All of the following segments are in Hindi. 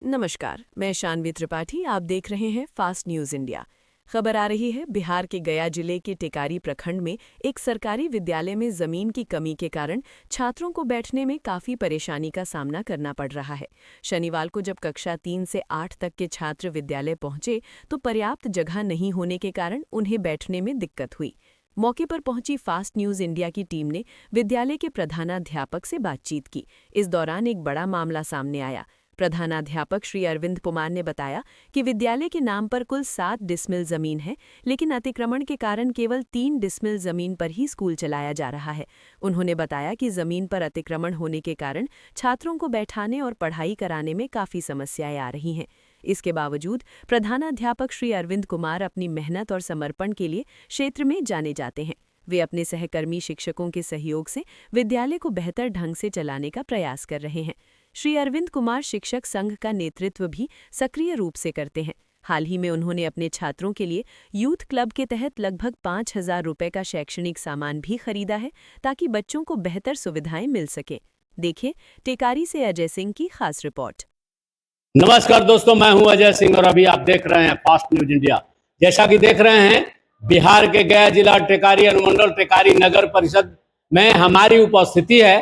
नमस्कार, मैं शानवी त्रिपाठी। आप देख रहे हैं फास्ट न्यूज इंडिया। खबर आ रही है, बिहार के गया जिले के टेकारी प्रखंड में एक सरकारी विद्यालय में जमीन की कमी के कारण छात्रों को बैठने में काफी परेशानी का सामना करना पड़ रहा है। शनिवार को जब कक्षा 3 से 8 तक के छात्र विद्यालय पहुंचे तो पर्याप्त जगह नहीं होने के कारण उन्हें बैठने में दिक्कत हुई। मौके पर पहुंची फास्ट न्यूज इंडिया की टीम ने विद्यालय के प्रधानाध्यापक से बातचीत की। इस दौरान एक बड़ा मामला सामने आया। प्रधानाध्यापक श्री अरविंद कुमार ने बताया कि विद्यालय के नाम पर कुल 7 डिसमिल जमीन है, लेकिन अतिक्रमण के कारण केवल 3 डिसमिल जमीन पर ही स्कूल चलाया जा रहा है। उन्होंने बताया कि जमीन पर अतिक्रमण होने के कारण छात्रों को बैठाने और पढ़ाई कराने में काफ़ी समस्याएं आ रही हैं। इसके बावजूद प्रधानाध्यापक श्री अरविंद कुमार अपनी मेहनत और समर्पण के लिए क्षेत्र में जाने जाते हैं। वे अपने सहकर्मी शिक्षकों के सहयोग से विद्यालय को बेहतर ढंग से चलाने का प्रयास कर रहे हैं। श्री अरविंद कुमार शिक्षक संघ का नेतृत्व भी सक्रिय रूप से करते हैं। हाल ही में उन्होंने अपने छात्रों के लिए यूथ क्लब के तहत लगभग 5,000 रुपये का शैक्षणिक सामान भी खरीदा है, ताकि बच्चों को बेहतर सुविधाएं मिल सके। देखिए टेकारी से अजय सिंह की खास रिपोर्ट। नमस्कार दोस्तों, मैं हूं अजय सिंह और अभी आप देख रहे हैं फास्ट न्यूज इंडिया। जैसा कि देख रहे हैं, बिहार के गया जिला टेकारी अनुमंडल टेकारी नगर परिषद में हमारी उपस्थिति है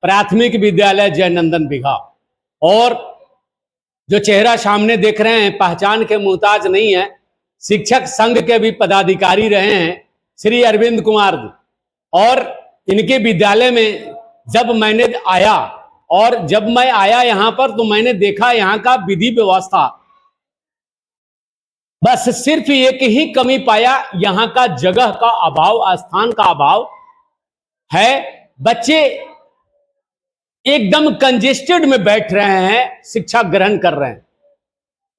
प्राथमिक विद्यालय जयनंदन बिघा। और जो चेहरा सामने देख रहे हैं पहचान के मुहताज नहीं है, शिक्षक संघ के भी पदाधिकारी रहे हैं श्री अरविंद कुमार जी। और इनके विद्यालय में जब मैं आया यहाँ पर तो मैंने देखा यहाँ का विधि व्यवस्था, बस सिर्फ एक ही कमी पाया, यहाँ का जगह का अभाव, स्थान का अभाव है। बच्चे एकदम कंजेस्टेड में बैठ रहे हैं, शिक्षा ग्रहण कर रहे हैं।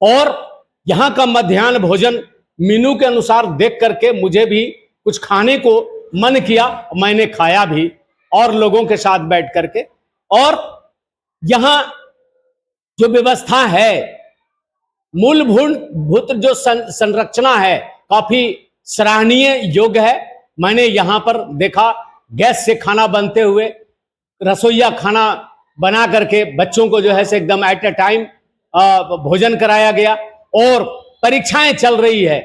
और यहाँ का मध्याह्न भोजन मेनू के अनुसार देख करके मुझे भी कुछ खाने को मन किया, मैंने खाया भी और लोगों के साथ बैठ करके। और यहाँ जो व्यवस्था है, मूलभूत जो संरचना है, काफी सराहनीय योग्य है। मैंने यहाँ पर देखा गैस से खाना बनते हुए, रसोईया खाना बना करके बच्चों को जो है से एकदम एट ए टाइम भोजन कराया गया। और परीक्षाएं चल रही है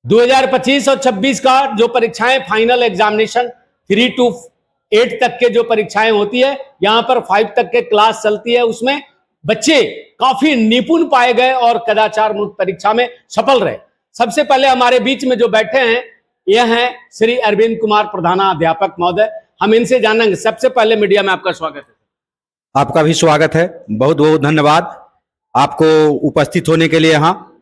2025 और 26 का जो परीक्षाएं, फाइनल एग्जामिनेशन 3 to 8 तक के जो परीक्षाएं होती है, यहाँ पर 5 तक के क्लास चलती है। उसमें बच्चे काफी निपुण पाए गए और कदाचार मुक्त परीक्षा में सफल रहे। सबसे पहले हमारे बीच में जो बैठे हैं यह हैं श्री अरविंद कुमार प्रधानाध्यापक महोदय। हम इनसे जानेंगे। सबसे पहले मीडिया में आपका स्वागत है। आपका भी स्वागत है, बहुत बहुत धन्यवाद आपको उपस्थित होने के लिए। यहाँ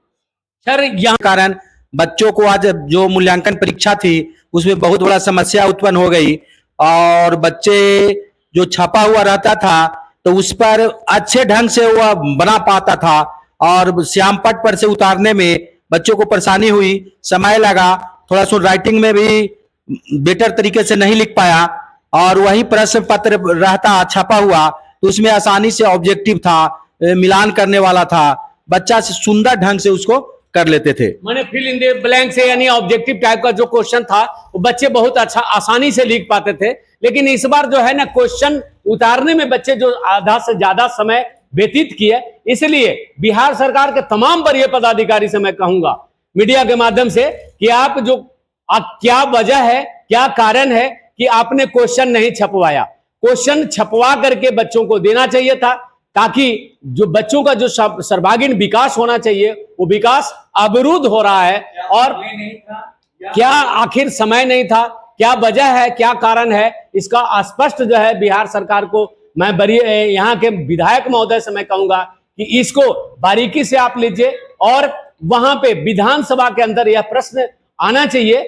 सर, यहाँ कारण बच्चों को आज जो मूल्यांकन परीक्षा थी उसमें बहुत बड़ा समस्या उत्पन्न हो गई। और बच्चे जो छपा हुआ रहता था तो उस पर अच्छे ढंग से वह बना पाता था, और श्याम पट पर से उतारने में बच्चों को परेशानी हुई, समय लगा। थोड़ा सा राइटिंग में भी बेटर तरीके से नहीं लिख पाया। और वही प्रश्न पत्र रहता छपा हुआ तो उसमें आसानी से ऑब्जेक्टिव था, मिलान करने वाला था, बच्चा से सुंदर ढंग से उसको कर लेते थे। मैंने फिल इन द ब्लैंक से यानी ऑब्जेक्टिव टाइप का जो क्वेश्चन था वो बच्चे बहुत अच्छा आसानी से लिख पाते थे। लेकिन इस बार जो है ना, क्वेश्चन उतारने में बच्चे जो आधा से ज्यादा समय व्यतीत किए। इसलिए बिहार सरकार के तमाम वरीय पदाधिकारी से मैं कहूंगा मीडिया के माध्यम से कि क्या वजह है, क्या कारण है कि आपने क्वेश्चन नहीं छपवाया। क्वेश्चन छपवा करके बच्चों को देना चाहिए था, ताकि जो बच्चों का जो सर्वांगीण विकास होना चाहिए वो विकास अवरुद्ध हो रहा है। और क्या आखिर समय नहीं था, क्या वजह है, क्या कारण है, इसका स्पष्ट जो है बिहार सरकार को मैं यहाँ के विधायक महोदय से मैं कहूंगा कि इसको बारीकी से आप लीजिए। और वहां पे विधानसभा के अंदर यह प्रश्न आना चाहिए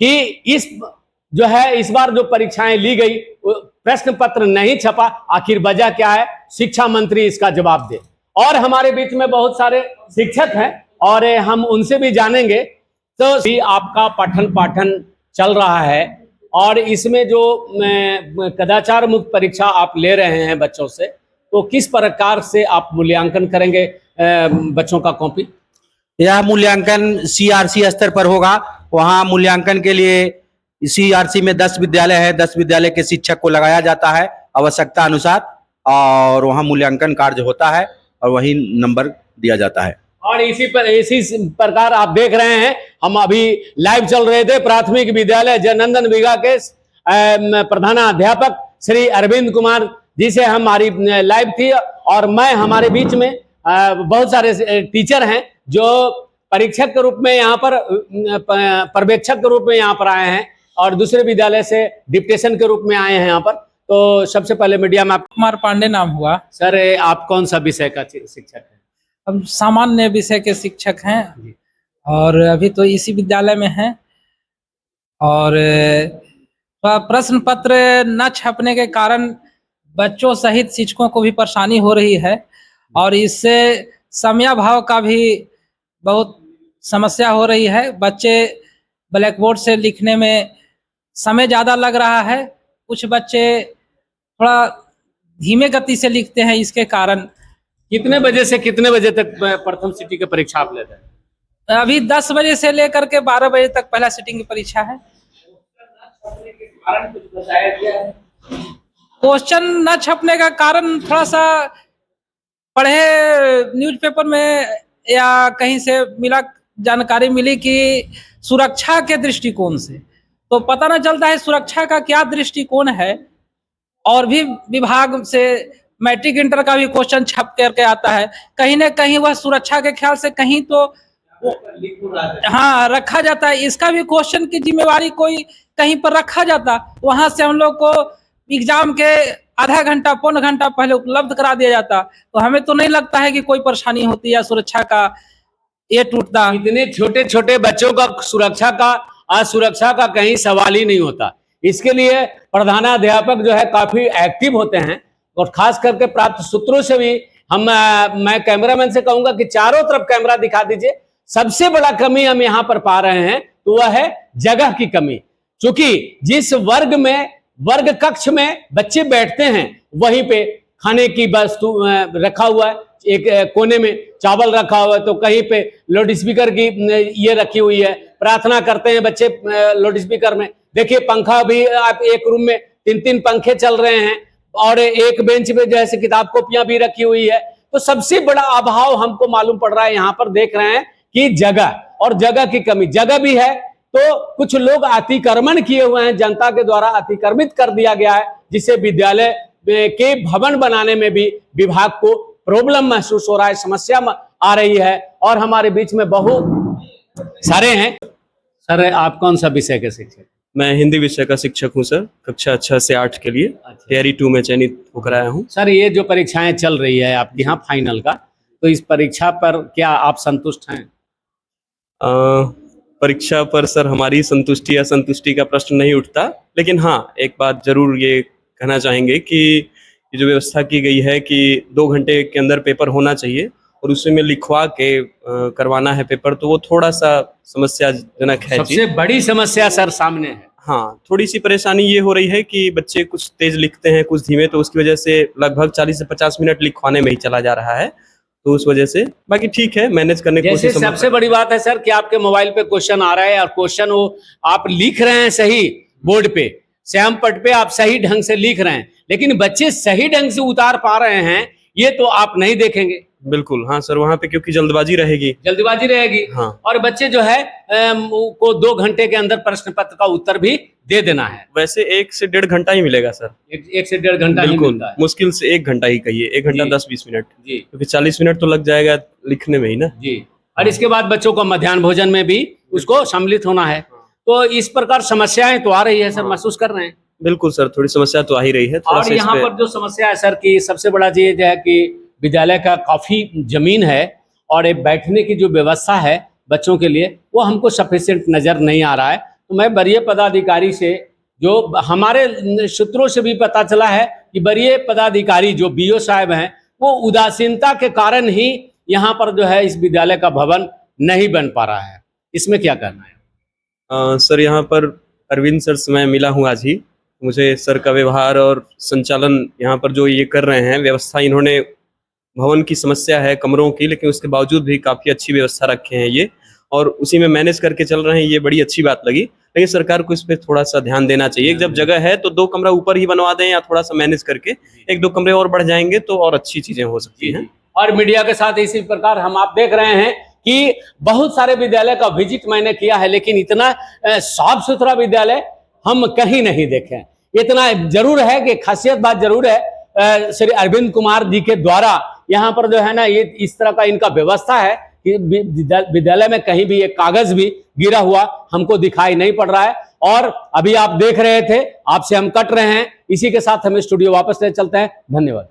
कि इस बार जो परीक्षाएं ली गई, प्रश्न पत्र नहीं छपा, आखिर वजह क्या है, शिक्षा मंत्री इसका जवाब दे। और हमारे बीच में बहुत सारे शिक्षक हैं और हम उनसे भी जानेंगे। तो भी आपका पठन पाठन चल रहा है और इसमें जो कदाचार मुक्त परीक्षा आप ले रहे हैं बच्चों से, तो किस प्रकार से आप मूल्यांकन करेंगे बच्चों का कॉपी? यह मूल्यांकन CRC स्तर पर होगा। वहाँ मूल्यांकन के लिए CRC में 10 विद्यालय है, 10 विद्यालय के शिक्षक को लगाया जाता है आवश्यकता अनुसार, और वहाँ मूल्यांकन कार्य होता है। और वही नंबर दिया जाता है। और इसी प्रकार आप देख रहे हैं, हम अभी लाइव चल रहे थे प्राथमिक विद्यालय जयनंदन विगा के प्रधानाध्यापक श्री अरविंद कुमार जी से हमारी लाइव थी। और मैं हमारे बीच में बहुत सारे टीचर हैं जो परीक्षक के रूप में यहाँ पर पर्यवेक्षक के रूप में यहाँ पर आए हैं और दूसरे विद्यालय से डिप्टेशन के रूप में आए हैं यहाँ पर। तो सबसे पहले मीडिया में आप कुमार पांडे नाम हुआ। सर, आप कौन सा विषय का शिक्षक हैं? हम सामान्य विषय के शिक्षक हैं और अभी तो इसी विद्यालय में हैं। और प्रश्न पत्र न छपने के कारण बच्चों सहित शिक्षकों को भी परेशानी हो रही है और इससे समयाभाव का भी बहुत समस्या हो रही है। बच्चे ब्लैक बोर्ड से लिखने में समय ज़्यादा लग रहा है, कुछ बच्चे थोड़ा धीमे गति से लिखते हैं। इसके कारण कितने बजे से कितने बजे तक प्रथम सिटी की परीक्षा आप लेते हैं? अभी 10 बजे से लेकर के 12 बजे तक पहला सिटिंग की परीक्षा है। क्वेश्चन न छपने का कारण थोड़ा सा पढ़े न्यूज़पेपर में या कहीं से मिला, जानकारी मिली कि सुरक्षा के दृष्टिकोण से तो पता न चलता है सुरक्षा का क्या दृष्टिकोण है। और भी विभाग से मैट्रिक इंटर का भी क्वेश्चन छप करके आता है, कहीं न कहीं वह सुरक्षा के ख्याल से कहीं तो हाँ रखा जाता है। इसका भी क्वेश्चन की जिम्मेवारी कोई कहीं पर रखा जाता, वहां से हम लोग को एग्जाम के आधा घंटा पौन घंटा पहले उपलब्ध करा दिया जाता, तो हमें तो नहीं लगता है कि कोई परेशानी होती है सुरक्षा का ये टूटता। इतने छोटे छोटे बच्चों का सुरक्षा का असुरक्षा का कहीं सवाल ही नहीं होता। इसके लिए प्रधानाध्यापक जो है काफी एक्टिव होते हैं और खास करके प्राप्त सूत्रों से भी मैं कैमरामैन से कहूंगा कि चारों तरफ कैमरा दिखा दीजिए। सबसे बड़ा कमी हम यहाँ पर पा रहे हैं तो वह है जगह की कमी। क्योंकि जिस वर्ग कक्ष में बच्चे बैठते हैं वहीं पे खाने की वस्तु रखा हुआ है, एक कोने में चावल रखा हुआ है, तो कहीं पे लाउड स्पीकर की ये रखी हुई है, प्रार्थना करते हैं बच्चे लाउड स्पीकर में। देखिए पंखा भी, आप एक रूम में 3-3 पंखे चल रहे हैं और एक बेंच पे जैसे किताब कॉपियां भी रखी हुई है। तो सबसे बड़ा अभाव हमको मालूम पड़ रहा है, यहाँ पर देख रहे हैं कि जगह और जगह की कमी। जगह भी है तो कुछ लोग अतिक्रमण किए हुए हैं, जनता के द्वारा अतिक्रमित कर दिया गया है, जिससे विद्यालय के भवन बनाने में भी विभाग को प्रॉब्लम महसूस हो रहा है, समस्या आ रही है। और हमारे बीच में बहुत सारे हैं। सर, आप कौन सा विषय के शिक्षक? मैं हिंदी विषय का शिक्षक हूं सर, कक्षा 6 से 8 के लिए तैयारी 2 में चयनित होकर आया हूं। सर, ये जो परीक्षाएं चल रही है आपके यहाँ फाइनल का, तो इस परीक्षा पर क्या आप संतुष्ट हैं? परीक्षा पर सर हमारी संतुष्टि या संतुष्टि का प्रश्न नहीं उठता, लेकिन हाँ एक बात जरूर ये कहना चाहेंगे कि ये जो व्यवस्था की गई है कि 2 घंटे के अंदर पेपर होना चाहिए और उसी में लिखवा के करवाना है पेपर, तो वो थोड़ा सा समस्याजनक है। सबसे बड़ी समस्या सर सामने है। हाँ, थोड़ी सी परेशानी ये हो रही है कि बच्चे कुछ तेज लिखते हैं कुछ धीमे, तो उसकी वजह से लगभग 40 से 50 मिनट लिखवाने में ही चला जा रहा है, तो उस वजह से। बाकी ठीक है, मैनेज करने की कोशिश। सबसे बड़ी बात है सर कि आपके मोबाइल पे क्वेश्चन आ रहा है और क्वेश्चन वो आप लिख रहे हैं सही बोर्ड पे, श्याम पट पे आप सही ढंग से लिख रहे हैं, लेकिन बच्चे सही ढंग से उतार पा रहे हैं ये तो आप नहीं देखेंगे। बिल्कुल हाँ सर, वहाँ पे क्योंकि जल्दबाजी रहेगी। हाँ। और बच्चे जो है को 2 घंटे के अंदर प्रश्न पत्र का उत्तर भी दे देना है। वैसे 1 से 1.5 घंटा ही मिलेगा सर। 1 से 1.5 घंटा ही मिलता है। मुश्किल से 1 घंटा ही कहिए, 1 घंटा 10-20 मिनट जी, क्योंकि 40 मिनट तो लग जाएगा लिखने में ही ना जी। और इसके बाद बच्चों को मध्याह्न भोजन में भी उसको सम्मिलित होना है, तो इस प्रकार समस्याएं तो आ रही है सर, महसूस कर रहे हैं? बिल्कुल सर, थोड़ी समस्या तो आ ही रही है। और यहाँ पर जो समस्या है सर की सबसे बड़ा चीज है कि विद्यालय का काफी जमीन है और एक बैठने की जो व्यवस्था है बच्चों के लिए वो हमको सफिशिएंट नजर नहीं आ रहा है। तो मैं वरीय पदाधिकारी से, जो हमारे सूत्रों से भी पता चला है कि वरीय पदाधिकारी जो बीओ साहब हैं वो उदासीनता के कारण ही यहाँ पर जो है इस विद्यालय का भवन नहीं बन पा रहा है। इसमें क्या करना है? सर यहाँ पर अरविंद सर से मैं मिला हूँ आज ही, मुझे सर का व्यवहार और संचालन यहाँ पर जो ये कर रहे हैं व्यवस्था, इन्होंने भवन की समस्या है कमरों की, लेकिन उसके बावजूद भी काफ़ी अच्छी व्यवस्था रखे हैं ये, और उसी में मैनेज करके चल रहे हैं, ये बड़ी अच्छी बात लगी। लेकिन सरकार को इस पर थोड़ा सा ध्यान देना चाहिए। जब जगह है तो 2 कमरा ऊपर ही बनवा दें या थोड़ा सा मैनेज करके 1-2 कमरे और बढ़ जाएंगे तो और अच्छी चीज़ें हो सकती हैं। और मीडिया के साथ इसी प्रकार हम आप देख रहे हैं कि बहुत सारे विद्यालय का विजिट मैंने किया है, लेकिन इतना साफ सुथरा विद्यालय हम कहीं नहीं देखे। इतना जरूर है कि खासियत बात जरूर है श्री अरविंद कुमार जी के द्वारा यहाँ पर जो है ना ये इस तरह का इनका व्यवस्था है कि विद्यालय में कहीं भी एक कागज भी गिरा हुआ हमको दिखाई नहीं पड़ रहा है। और अभी आप देख रहे थे, आपसे हम कट रहे हैं, इसी के साथ हम स्टूडियो वापस ले चलते हैं। धन्यवाद।